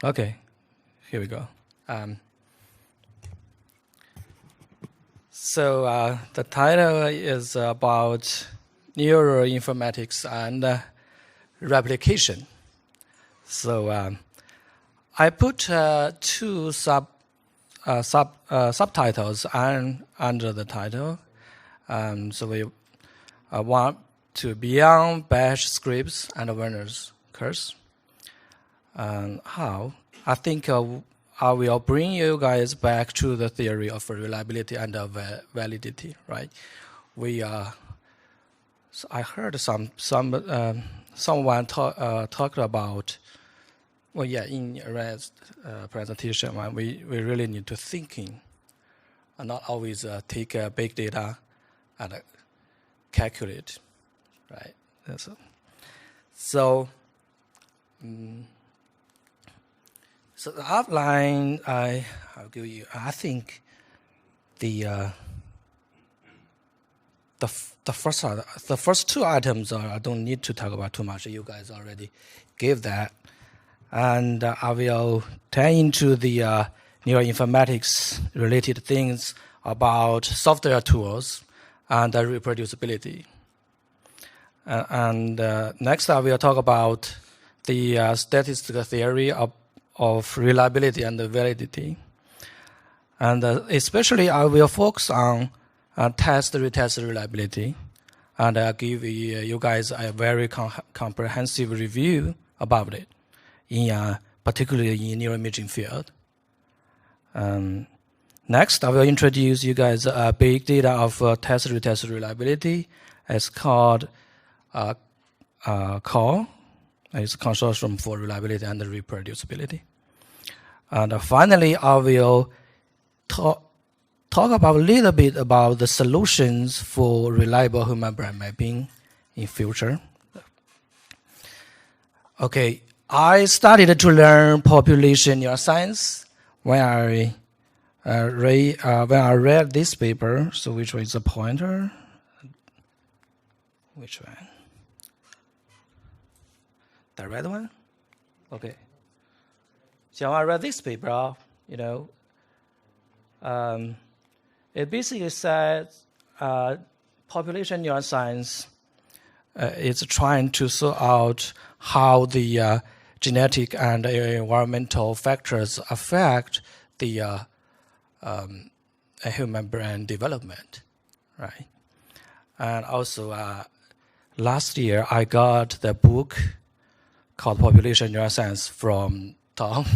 Okay, here we go. So the title is about neuroinformatics and replication. So I put two subtitles under the title. So we want to beyond bash scripts and Werner's curse. How? I think I will bring you guys back to the theory of reliability and validity, right? So I heard someone talked about, well, yeah, in Red's presentation, we really need to thinking, and not always take big data and calculate, right? So the outline I'll give you. I think the first two items I don't need to talk about too much. You guys already gave that, and I will turn into the neuroinformatics related things about software tools and reproducibility. And next I will talk about the statistical theory of reliability and validity. And especially I will focus on test-retest reliability, and I'll give you guys a very comprehensive review about it, particularly in neuroimaging field. Next, I will introduce you guys a big data of test-retest reliability. It's called CoRR. It's a consortium for reliability and reproducibility. And finally, I will talk about a little bit about the solutions for reliable human brain mapping in future. Okay, I started to learn population neuroscience when I read this paper. So which one is the pointer? Which one? The red one? Okay. So I read this paper, it basically says population neuroscience is trying to sort out how the genetic and environmental factors affect the human brain development, right? And also, last year I got the book called Population Neuroscience from Tom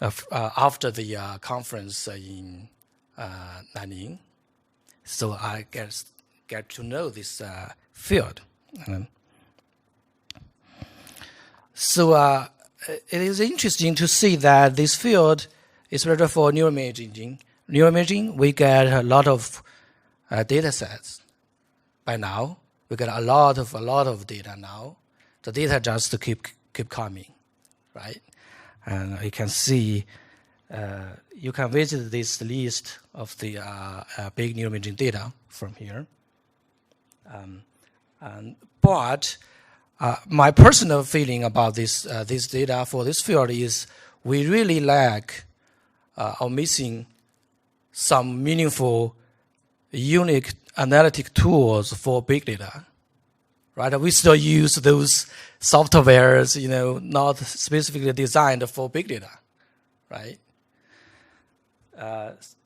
after the conference in Nanning. So I get to know this field. So it is interesting to see that this field is rather for neuroimaging. Neuroimaging, we get a lot of data sets by now. We get a lot of data now. The data just keep coming, right? And you can see, you can visit this list of the big neuroimaging data from here. But my personal feeling about this data for this field is we really lack or missing some meaningful, unique analytic tools for big data. Right, we still use those softwares, not specifically designed for big data, right?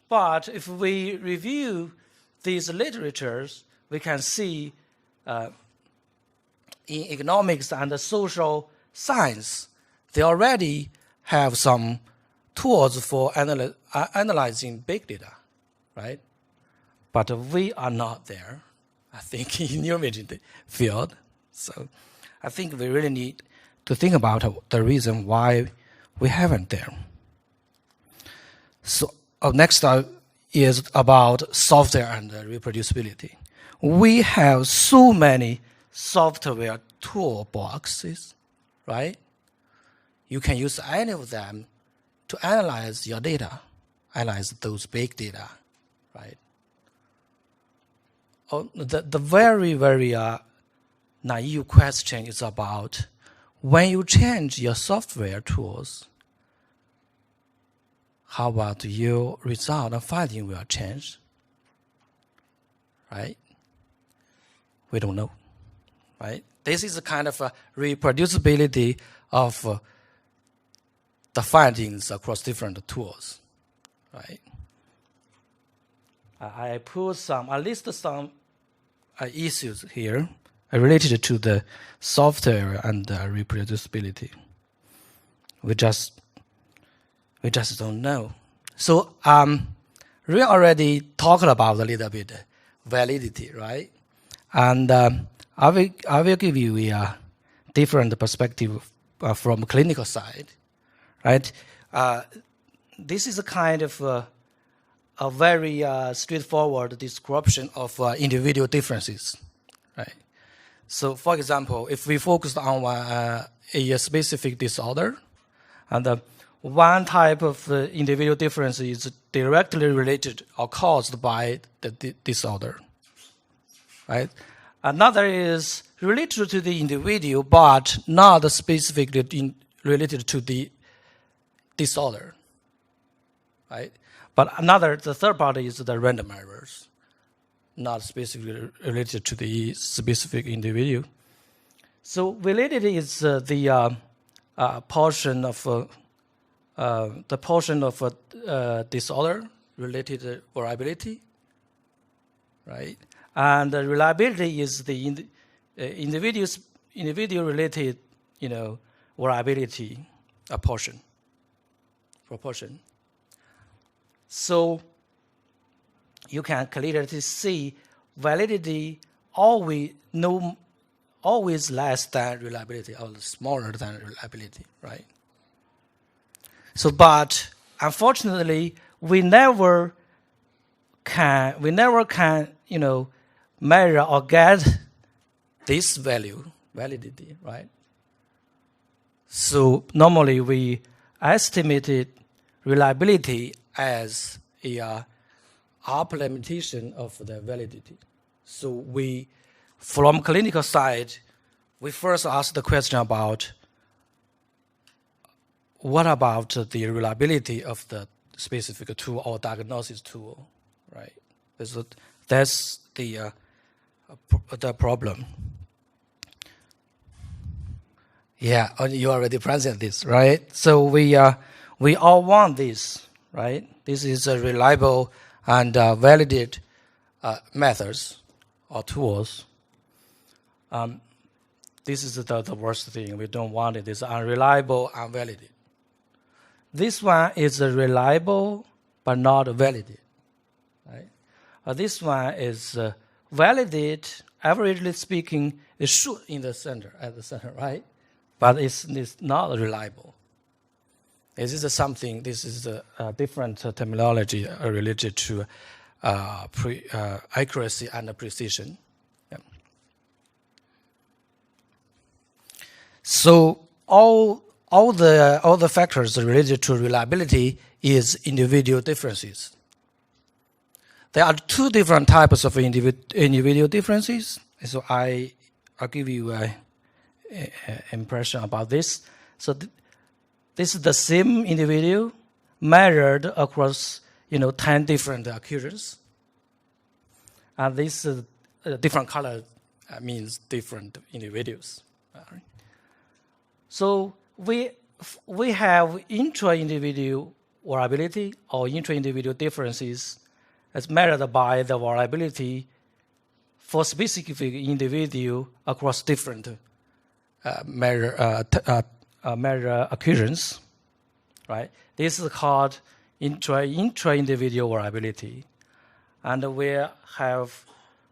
But if we review these literatures, we can see in economics and social science, they already have some tools for analyzing big data, right? But we are not there, I think, in neuroimaging field. So I think we really need to think about the reason why we haven't there. So next is about software and reproducibility. We have so many software toolboxes, right? You can use any of them to analyze your data, analyze those big data, right? The very, very naive question is about when you change your software tools, how about your result and finding will change? Right? We don't know. Right? This is a kind of a reproducibility of the findings across different tools. Right? I list some issues here related to the software and reproducibility. We just don't know. So we already talked about a little bit validity, right? And I will give you a different perspective from clinical side, right? This is a kind of a very straightforward description of individual differences, right? So, for example, if we focus on a specific disorder, and one type of individual difference is directly related or caused by the disorder, right? Another is related to the individual, but not specifically related to the disorder, right? But the third part is the random errors, not specifically related to the specific individual. So validity is the portion of disorder-related variability, right? And reliability is the individual-related, variability proportion. So you can clearly see validity always less than reliability or smaller than reliability, right? So, but unfortunately, we never can, measure or get this value, validity, right? So normally we estimated reliability as a upper limitation of the validity. So from clinical side, we first ask the question about what about the reliability of the specific tool or diagnosis tool, right? That's the problem. Yeah, you already presented this, right? So we all want this, right? This is a reliable and validated methods or tools. This is the worst thing. We don't want it. It's unreliable, unvalidated. This one is reliable but not validated, right? This one is validated. Averagely speaking, it should at the center, right? But it's not reliable. This is a different terminology related to accuracy and precision. Yeah. So all the factors related to reliability is individual differences. There are two different types of individual differences. So I'll give you an impression about this. So this is the same individual measured across 10 different occurrences. And this different color means different individuals. So we have intra-individual variability or intra-individual differences as measured by the variability for specific individual across different measure occurrence, right? This is called intra-individual variability, and we have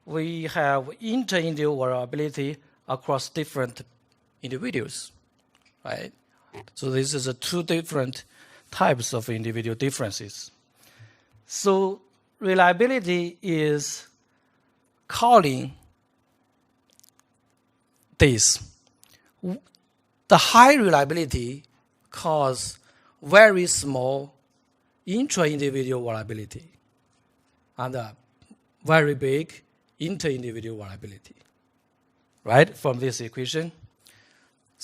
inter-individual variability across different individuals, right? So this is two different types of individual differences. So reliability is calling this. The high reliability cause very small intra-individual variability and very big inter-individual variability, right, from this equation.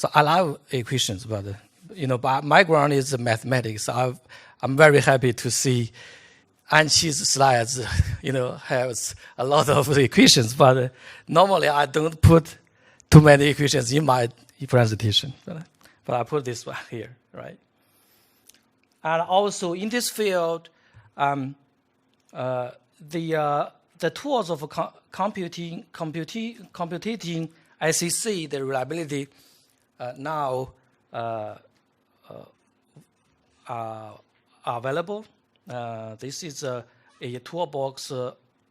So I love equations, but but my ground is mathematics. So I'm very happy to see Anshi's slides, has a lot of equations, but normally I don't put too many equations in my presentation. But I put this one here, right? And also in this field, the tools of computing ICC, the reliability now are available. This is a toolbox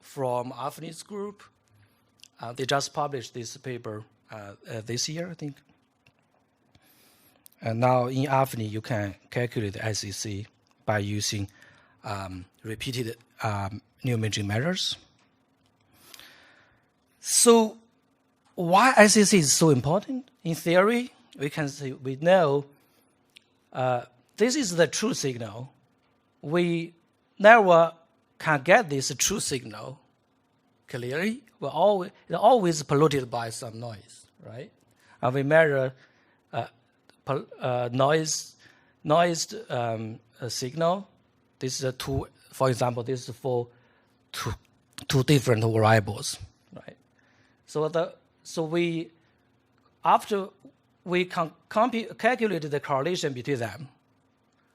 from Afni's group. They just published this paper this year, I think. And now in Afni, you can calculate the ICC by using repeated neuroimaging measures. So why ICC is so important? In theory, we know this is the true signal. We never can get this true signal clearly. It's always polluted by some noise, right? And we measure noised signal. This is for example, this is for two different variables, right? After we calculate the correlation between them,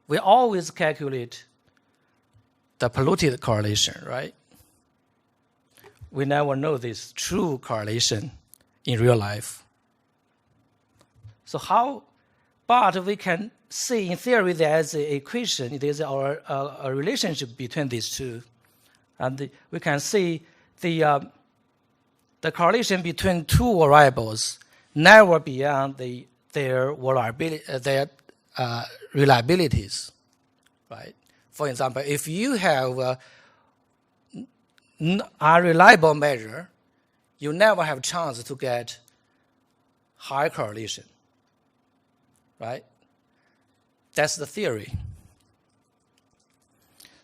we always calculate the polluted correlation, right? We never know this true correlation in real life. But we can see in theory there's an equation, there's a relationship between these two. And we can see the correlation between two variables never beyond their reliabilities, right? For example, if you have a unreliable measure, you never have a chance to get high correlation, right? That's the theory.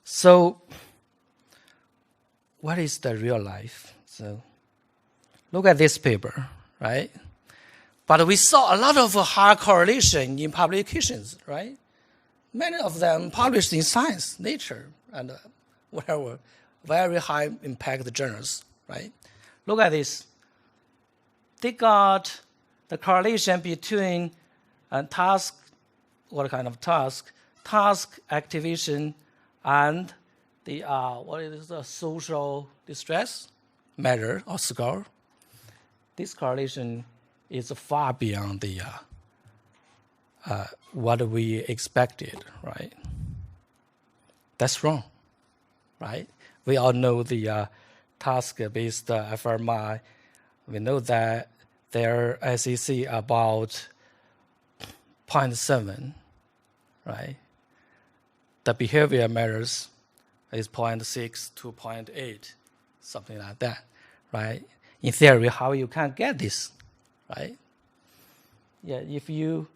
So what is the real life? So look at this paper, right? But we saw a lot of high correlation in publications, right? Many of them published in Science, Nature, and whatever, very high impact journals, right? Look at this. They got the correlation between task, what kind of task activation, and the what is the social distress measure or score. This correlation is far beyond the what we expected, right? That's wrong, right? We all know the task-based fMRI. We know that their ICC about 0.7, right? The behavior measures is 0.6 to 0.8, something like that, right? In theory, how you can get this, right? Yeah, if you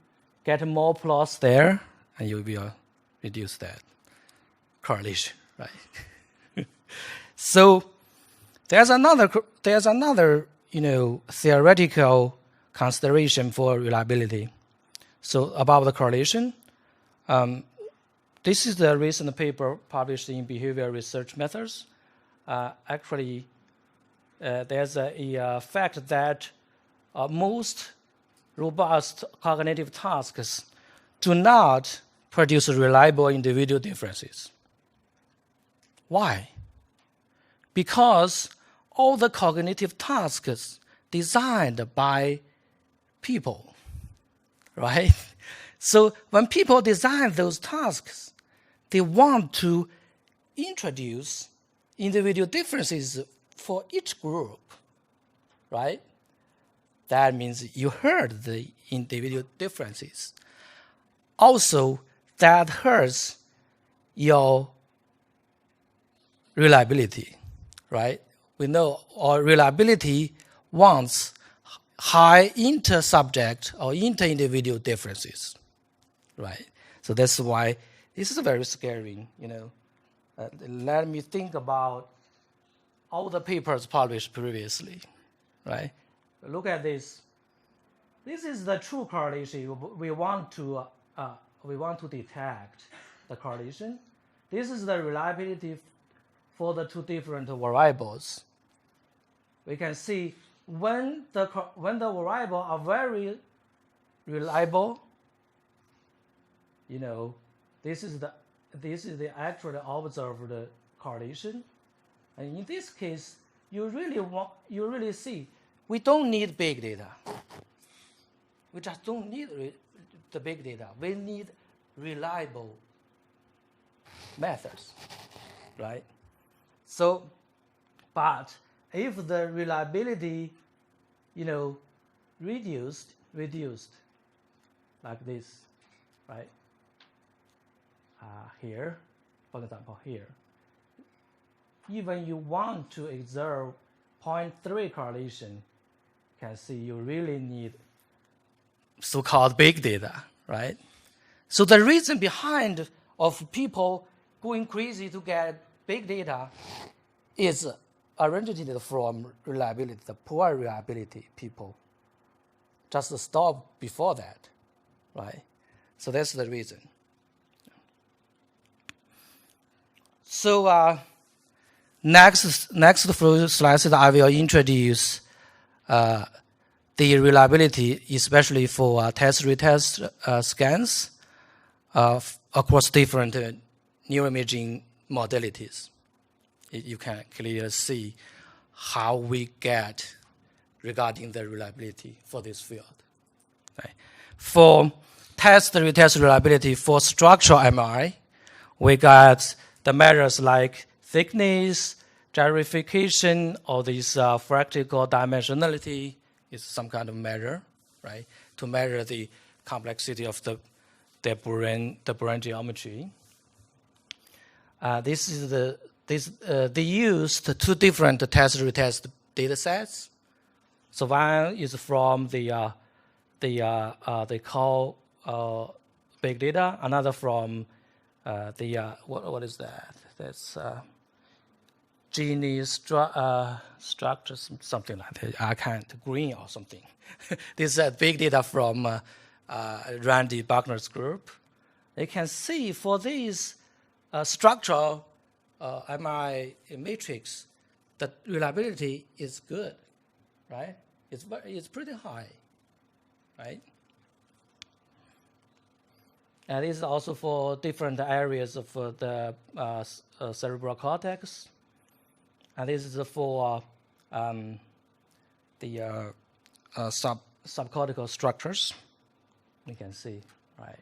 get more plots there, and you will reduce that correlation, right? So there's another theoretical consideration for reliability. So about the correlation, this is the recent paper published in Behavior Research Methods. Actually, there's a fact that most robust cognitive tasks do not produce reliable individual differences. Why? Because all the cognitive tasks designed by people, right? So when people design those tasks, they want to introduce individual differences for each group, right? That means you heard the individual differences. Also, that hurts your reliability, right? We know our reliability wants high inter-subject or inter-individual differences, right? So that's why this is very scary, let me think about all the papers published previously, right? Look at this. This is the true correlation we want to detect the correlation. This is the reliability for the two different variables. We can see when the variables are very reliable, this is the actually observed correlation, and in this case, you really see we don't need big data. We just don't need the big data. We need reliable methods, right? So, but if the reliability, reduced like this, right? Here, for example, here, even you want to observe 0.3 correlation, you can see you really need so-called big data, right? So the reason behind of people going crazy to get big data is originated from reliability, the poor reliability people. Just stop before that, right? So that's the reason. So next few slides, I will introduce the reliability, especially for test-retest scans across different neuroimaging modalities. You can clearly see how we get regarding the reliability for this field. Right. For test-retest reliability for structural MRI, we got the measures like thickness, gyrification, or this fractal dimensionality is some kind of measure, right, to measure the complexity of the brain geometry. They used two different test-retest data sets. So one is from they call big data. Another from what is that? That's gene structure, something like that. I can't green or something. This is big data from Randy Buckner's group. You can see for these structural MRI matrix, the reliability is good, right? It's pretty high, right? And this is also for different areas of the cerebral cortex. And this is for the subcortical structures. You can see, right?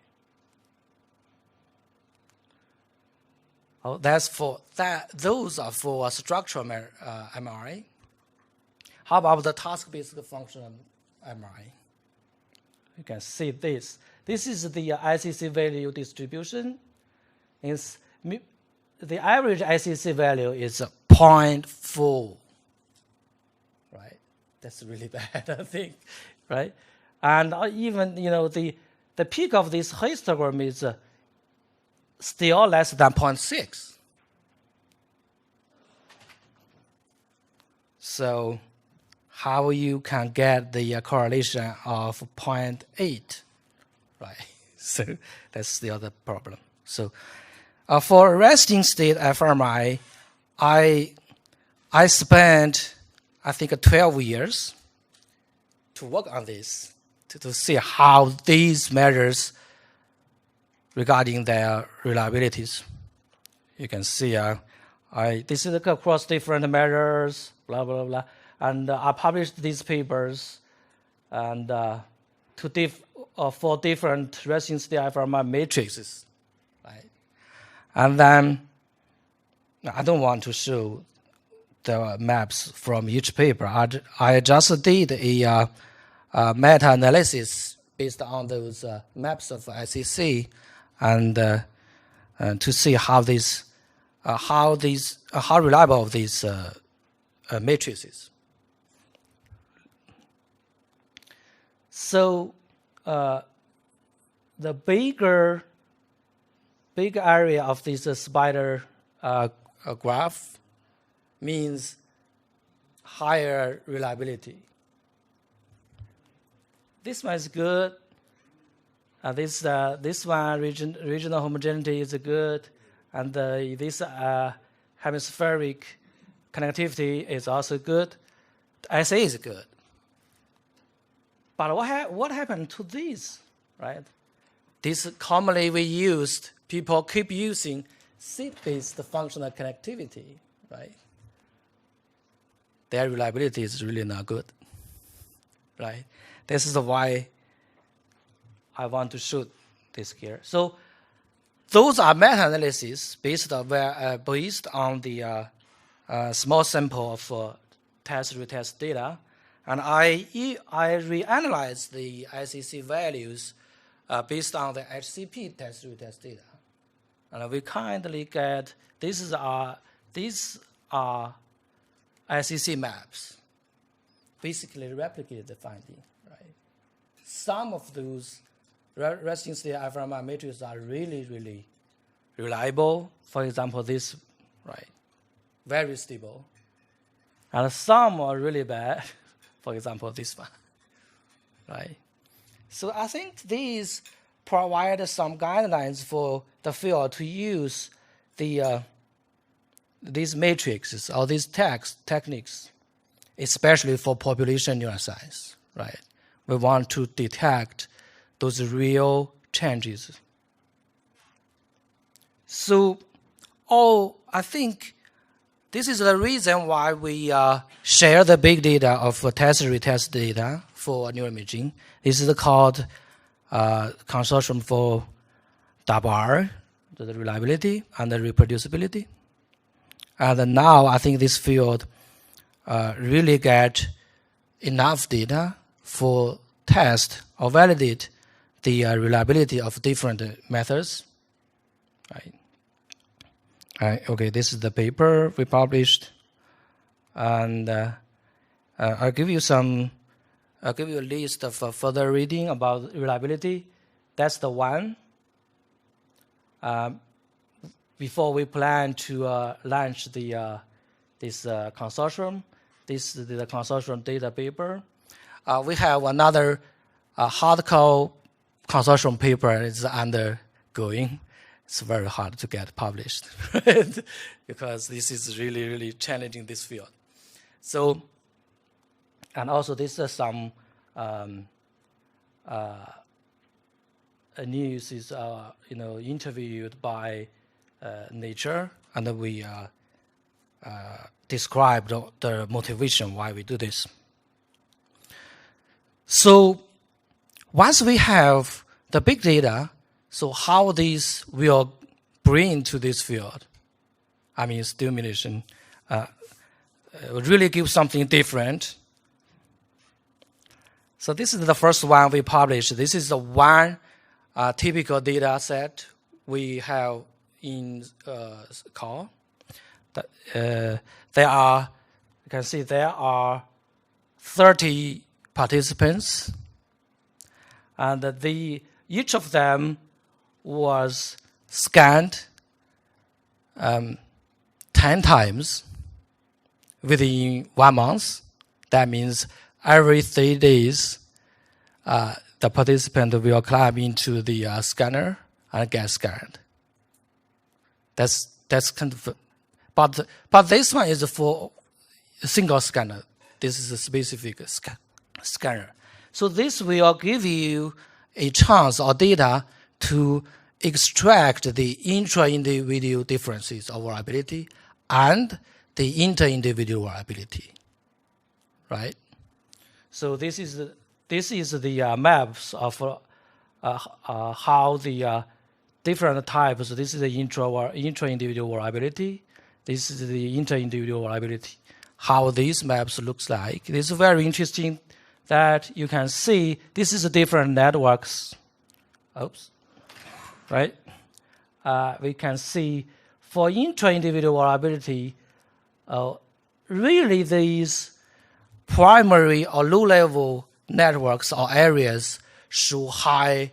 Oh, that's for that. Those are for structural MRI. How about the task-based functional MRI? You can see this. This is the ICC value distribution. The average ICC value is 0.4, right? That's really bad, I think, right? And even the peak of this histogram is still less than 0.6. So how you can get the correlation of 0.8, right? So that's the other problem. So for resting state fMRI, I spent, I think, 12 years to work on this, to see how these measures regarding their reliabilities. You can see this is across different measures, blah, blah, blah. And I published these papers and for different resting state fMRI matrices, right? And then I don't want to show the maps from each paper. I just did a meta-analysis based on those maps of ICC, and to see how reliable these matrices. So the big area of this spider graph means higher reliability. This one is good. This one, regional homogeneity is good. And this hemispheric connectivity is also good. The SA is good. But what happened to this, right? This commonly people keep using seed-based functional connectivity, right? Their reliability is really not good, right? This is why I want to show this here. So those are meta-analyses based on the small sample of test-retest data. And I reanalyzed the ICC values based on the HCP test-retest data. And we kindly get, these are ICC maps, basically replicate the finding, right? Some of those resting state rfMRI matrices are really, really reliable. For example, this, right? Very stable. And some are really bad. For example, this one, right? So I think these provide some guidelines for the field to use these matrices or these techniques, especially for population neuroscience, right? We want to detect those real changes. So, I think this is the reason why we share the big data of test-retest data for neuroimaging. This is called Consortium for R, the reliability and the reproducibility. And now I think this field really get enough data for test or validate the reliability of different methods. Right. Okay, this is the paper we published, and I'll give you a list of further reading about reliability. That's the one. Before we plan to launch this consortium, this is the consortium data paper. We have another hardcore consortium paper is undergoing. It's very hard to get published because this is really, really challenging this field. So, and also this is some news is interviewed by Nature, and we described the motivation why we do this. So once we have the big data, so how this will bring to this field, I mean stimulation, will really give something different. So this is the first one we published. This is the one typical data set we have in CoRR. There are, you can see there are 30 participants, and each of them was scanned 10 times within 1 month. That means every 3 days, the participant will climb into the scanner and get scanned. That's kind of, but this one is for a single scanner. This is a specific scanner. So this will give you a chance or data to extract the intra-individual differences of variability and the inter-individual variability, right? So this is the maps of how the different types. This is the intra-individual variability. This is the inter-individual variability. How these maps looks like. This is very interesting that you can see this is different networks. Oops. Right? We can see for intra-individual variability, really these primary or low-level networks or areas show high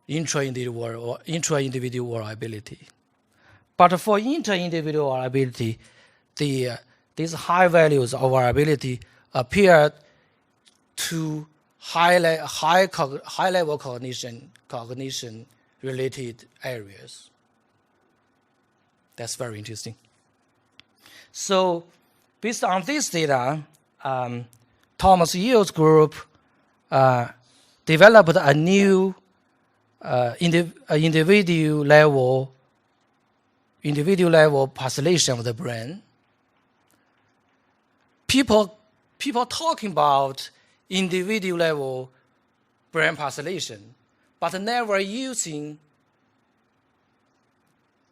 intra-individual variability. But for inter-individual variability, these high values of variability appear to high-level cognition-related areas. That's very interesting. So based on this data, Thomas Yale's group developed a new individual level postulation of the brain. People talking about individual level brain postulation, but never using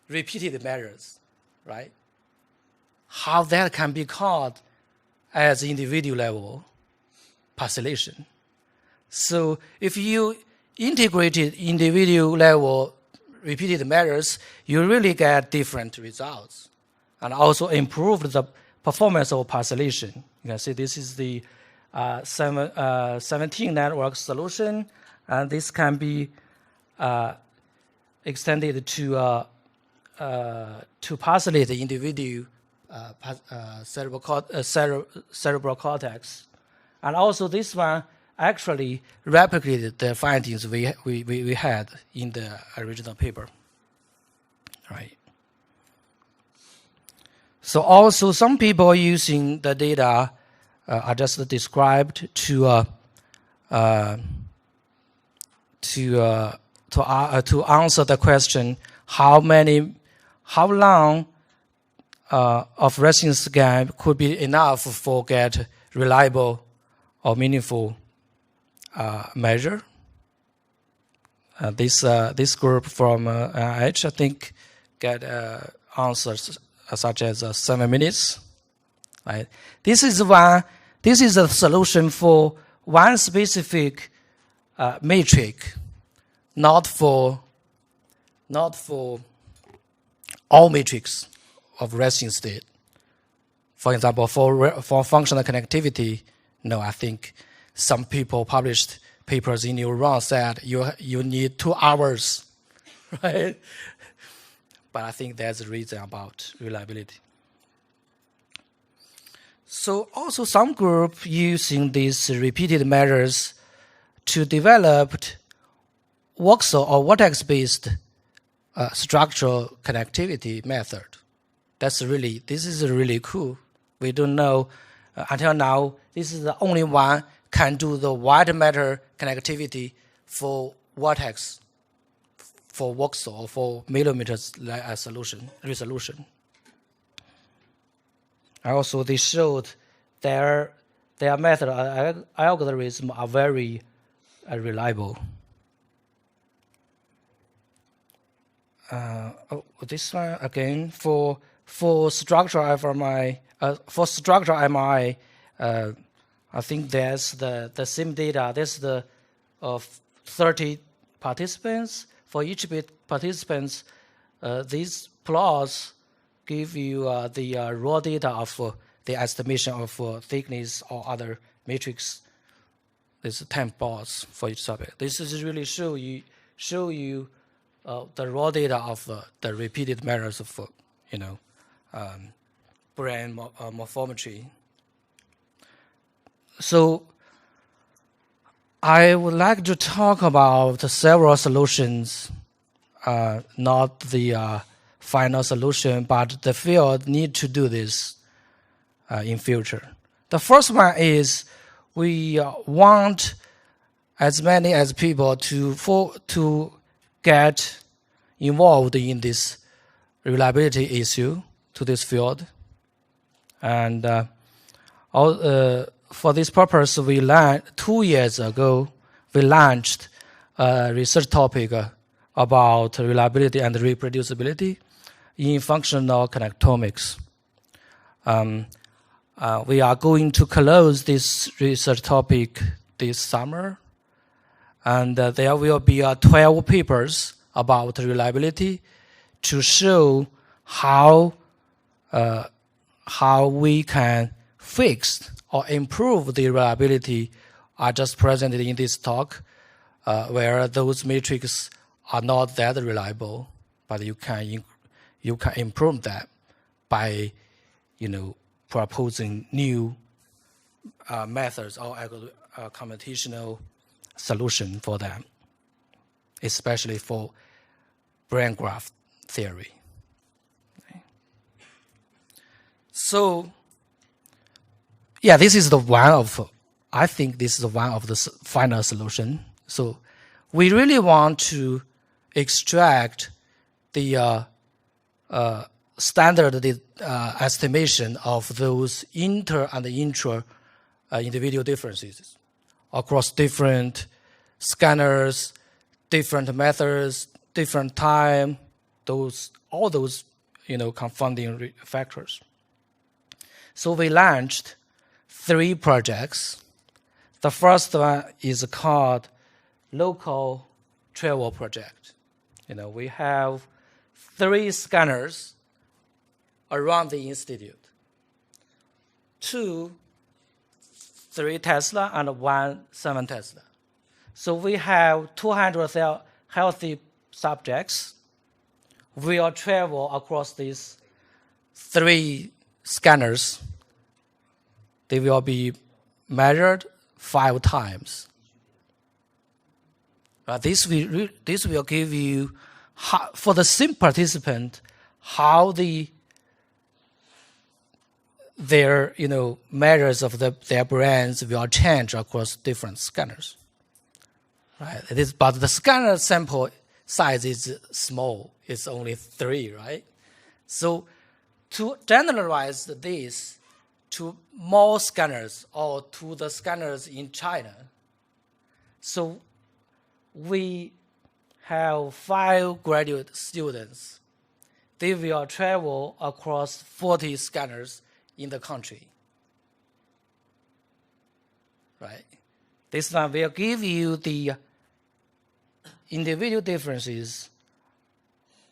repeated measures, right? How that can be called as individual level postulation. So if you integrated individual level repeated measures, you really get different results and also improve the performance of postulation. You can see this is the 17 network solution, and this can be extended to postulate the individual cerebral cortex. And also this one actually replicated the findings we had in the original paper, right? So also some people using the data I just described to answer the question how long of resting scan could be enough for get reliable or meaningful measure. This group from NIH, I think, get answers such as 7 minutes. Right? This is a solution for one specific metric, not for all metrics of resting state. For example, for functional connectivity, no, I think some people published papers in Neuroscience said you need 2 hours, right? But I think there's a reason about reliability. So also some group using these repeated measures to develop voxel or vortex-based structural connectivity method. This is really cool. We don't know until now. This is the only one can do the white matter connectivity for vortex, for voxel, or for millimeters resolution. Also, they showed their method algorithm are very reliable. This one again for structural fMRI. For structural MRI, I think there's the same data. There's the 30 participants. For each participants, these plots give you the raw data of the estimation of thickness or other matrix. There's 10 plots for each subject. This is really show you the raw data of the repeated measures of brain morphometry. So I would like to talk about several solutions, not the final solution, but the field need to do this in future. The first one is we want as many as people to get involved in this reliability issue to this field. And for this purpose, 2 years ago, we launched a research topic about reliability and reproducibility in functional connectomics. We are going to close this research topic this summer, and there will be 12 papers about reliability to show how we can fix or improve the reliability are just presented in this talk, where those metrics are not that reliable, but you can improve that by proposing new methods or computational solution for them, especially for brain graph theory. So, yeah, this is I think this is one of the final solution. So we really want to extract the standard estimation of those inter and intra individual differences across different scanners, different methods, different time, all those confounding factors. So we launched 3 projects. The first one is called Local Travel Project. We have 3 scanners around the institute. 2 3 Tesla and 1 7 Tesla. So we have 200 healthy subjects. We will travel across these 3 scanners. They will be measured 5 times. This will give you, for the sim participant, how their measures of their brains will change across different scanners. Right? But the scanner sample size is small. It's only 3, right? So to generalize this to more scanners or to the scanners in China, so we have 5 graduate students. They will travel across 40 scanners in the country. Right? This one will give you the individual differences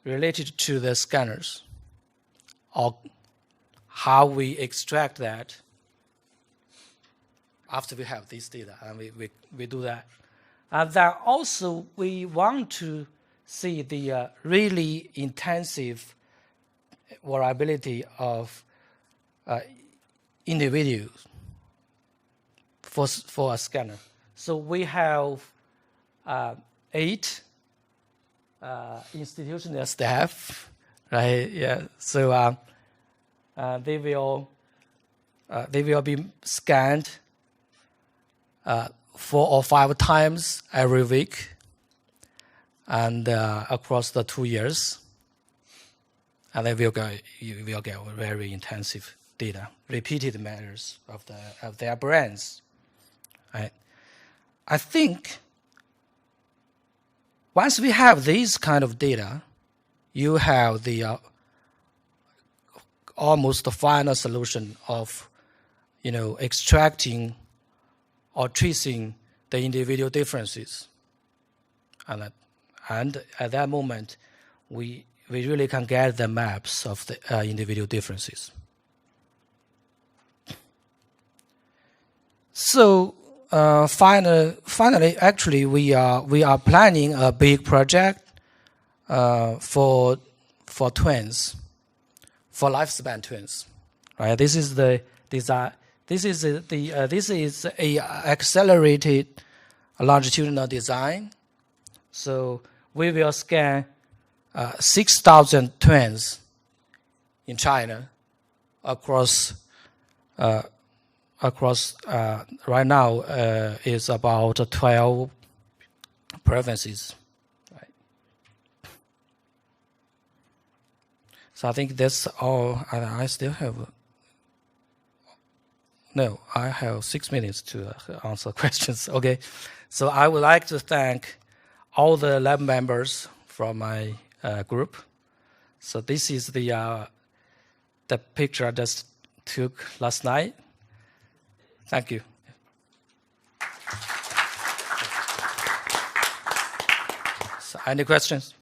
related to the scanners, or how we extract that after we have this data, and we do that. And then also we want to see the really intensive variability of individuals for a scanner. So we have 8 institutional staff, right? Yeah. So they will be scanned 4 or 5 times every week, and across the 2 years, and you will get very intensive data, repeated measures of their brains. Right? I think once we have these kind of data, you have the almost the final solution of extracting or tracing the individual differences, and at that moment we really can get the maps of the individual differences. So finally, actually, we are planning a big project for twins, for lifespan twins. Right? This is the design. This is a accelerated longitudinal design. So we will scan 6,000 twins in China across right now is about 12 provinces. Right. So I think that's all. I still have. No, I have 6 minutes to answer questions. Okay, so I would like to thank all the lab members from my group. So this is the picture I just took last night. Thank you. So any questions?